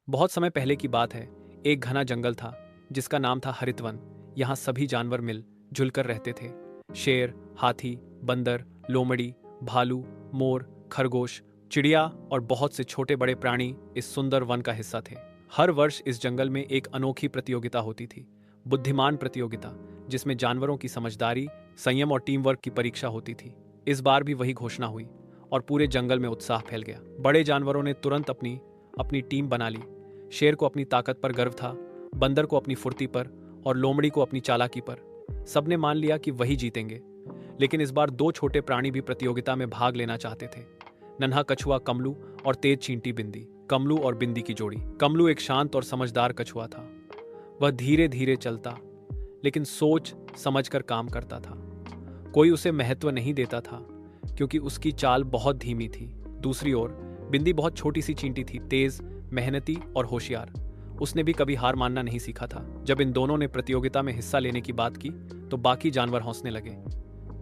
बहुत समय पहले की बात है। एक घना जंगल था जिसका नाम था हरितवन। यहाँ सभी जानवर मिल जुलकर रहते थे। शेर, हाथी, बंदर, लोमड़ी, भालू, मोर, खरगोश, चिड़िया और बहुत से छोटे बड़े प्राणी इस सुंदर वन का हिस्सा थे। हर वर्ष इस जंगल में एक अनोखी प्रतियोगिता होती थी, बुद्धिमान प्रतियोगिता, जिसमें जानवरों की समझदारी, संयम और टीम वर्क की परीक्षा होती थी। इस बार भी वही घोषणा हुई और पूरे जंगल में उत्साह फैल गया। बड़े जानवरों ने तुरंत अपनी अपनी टीम बना ली। शेर को अपनी ताकत पर गर्व था, बंदर को अपनी फुर्ती पर और लोमड़ी को अपनी चालाकी पर। सबने मान लिया कि वही जीतेंगे। लेकिन इस बार दो छोटे प्राणी भी प्रतियोगिता में भाग लेना चाहते थे, नन्हा कछुआ कमलू और तेज चींटी बिंदी। कमलू और बिंदी की जोड़ी। कमलू एक शांत और समझदार कछुआ था। वह धीरे धीरे चलता, लेकिन सोच समझकर काम करता था। कोई उसे महत्व नहीं देता था क्योंकि उसकी चाल बहुत धीमी थी। दूसरी ओर बिंदी बहुत छोटी सी चींटी थी, तेज, मेहनती और होशियार। उसने भी कभी हार मानना नहीं सीखा था। जब इन दोनों ने प्रतियोगिता में हिस्सा लेने की बात की तो बाकी जानवर हंसने लगे।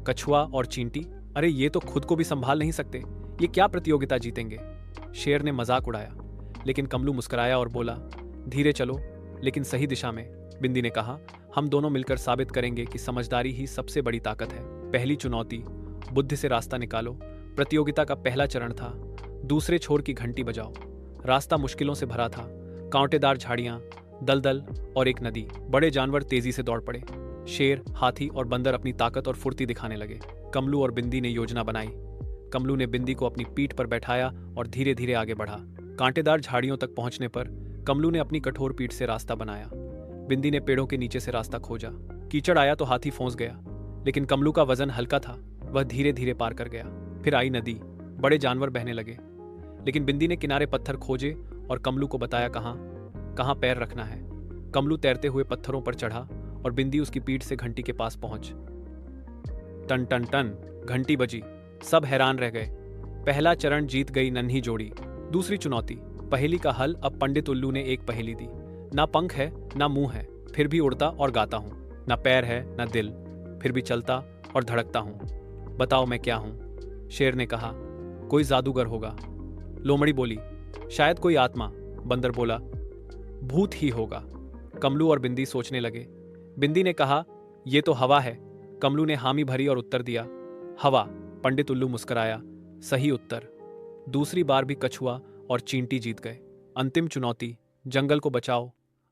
कछुआ और चींटी, अरे ये तो खुद को भी संभाल नहीं सकते, ये क्या प्रतियोगिता जीतेंगे। शेर ने मजाक उड़ाया, लेकिन कमलू मुस्कुराया और बोला, धीरे चलो लेकिन सही दिशा में। बिंदी ने कहा, हम दोनों मिलकर साबित करेंगे कि समझदारी ही सबसे बड़ी ताकत है। पहली चुनौती, बुद्धि से रास्ता निकालो। प्रतियोगिता का पहला चरण था, दूसरे छोर की घंटी बजाओ। रास्ता मुश्किलों से भरा था, कांटेदार झाड़ियां, दलदल और एक नदी। बड़े जानवर तेजी से दौड़ पड़े। शेर, हाथी और बंदर अपनी ताकत और फुर्ती दिखाने लगे। कमलू और बिंदी ने योजना बनाई। कमलू ने बिंदी को अपनी पीठ पर बैठाया और धीरे धीरे आगे बढ़ा। कांटेदार झाड़ियों तक पहुंचने पर कमलू ने अपनी कठोर पीठ से रास्ता बनाया। बिंदी ने पेड़ों के नीचे से रास्ता खोजा। कीचड़ आया तो हाथी फंस गया, लेकिन कमलू का वजन हल्का था, वह धीरे धीरे पार कर गया। फिर आई नदी, बड़े जानवर बहने लगे, लेकिन बिंदी ने किनारे पत्थर खोजे और कमलू को बताया कहाँ कहाँ पैर रखना है। कमलू तैरते हुए पत्थरों पर चढ़ा और बिंदी उसकी पीठ से घंटी के पास पहुंच। टन टन टन घंटी बजी, सब हैरान रह गए। पहला चरण जीत गई नन्ही जोड़ी। दूसरी चुनौती, पहेली का हल। अब पंडित उल्लू ने एक पहेली दी। ना पंख है ना मुंह है, फिर भी उड़ता और गाता हूँ। ना पैर है ना दिल, फिर भी चलता और धड़कता हूँ। बताओ मैं क्या हूँ। शेर ने कहा, कोई जादूगर होगा। लोमड़ी बोली, शायद कोई आत्मा। बंदर बोला, भूत ही होगा। कमलू और बिंदी सोचने लगे। बिंदी ने कहा, ये तो हवा है। कमलू ने हामी भरी और उत्तर दिया, हवा। पंडित उल्लू मुस्कुराया, सही उत्तर। दूसरी बार भी कछुआ और चींटी जीत गए। अंतिम चुनौती, जंगल को बचाओ।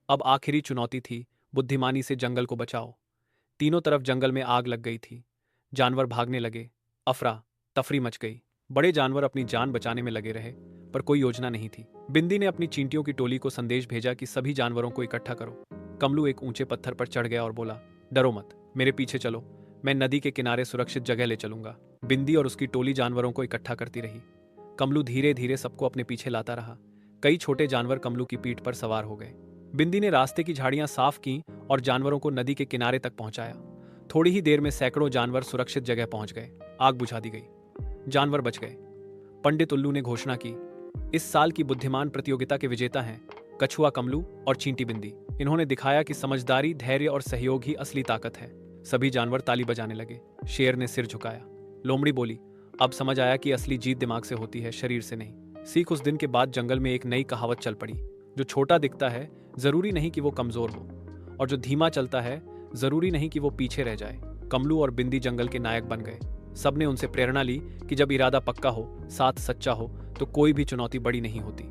अब आखिरी चुनौती थी, बुद्धिमानी से जंगल को बचाओ। तीनों तरफ जंगल में आग लग गई थी। जानवर भागने लगे, अफरा तफरी मच गई। बड़े जानवर अपनी जान बचाने में लगे रहे, पर कोई योजना नहीं थी। बिंदी ने अपनी चींटियों की टोली को संदेश भेजा कि सभी जानवरों को इकट्ठा करो। कमलू एक ऊंचे पत्थर पर चढ़ गया और बोला, डरो मत, मेरे पीछे चलो, मैं नदी के किनारे सुरक्षित जगह ले चलूंगा। बिंदी और उसकी टोली जानवरों को इकट्ठा करती रही। कमलू धीरे धीरे सबको अपने पीछे लाता रहा। कई छोटे जानवर कमलू की पीठ पर सवार हो गए। बिंदी ने रास्ते की झाड़ियां साफ की और जानवरों को नदी के किनारे तक पहुंचाया। थोड़ी ही देर में सैकड़ों जानवर सुरक्षित जगह पहुंच गए। आग बुझा दी गई, जानवर बच गए। पंडित उल्लू ने घोषणा की, इस साल की बुद्धिमान प्रतियोगिता के विजेता हैं कछुआ कमलू और चींटी बिंदी। इन्होंने दिखाया कि समझदारी, धैर्य और सहयोग ही असली ताकत है। सभी जानवर ताली बजाने लगे। शेर ने सिर झुकाया। लोमड़ी बोली, अब समझ आया कि असली जीत दिमाग से होती है, शरीर से नहीं। सीख। उस दिन के बाद जंगल में एक नई कहावत चल पड़ी, जो छोटा दिखता है जरूरी नहीं कि वो कमजोर हो, और जो धीमा चलता है जरूरी नहीं कि वो पीछे रह जाए। कमलू और बिंदी जंगल के नायक बन गए। सबने उनसे प्रेरणा ली कि जब इरादा पक्का हो, साथ सच्चा हो, तो कोई भी चुनौती बड़ी नहीं होती।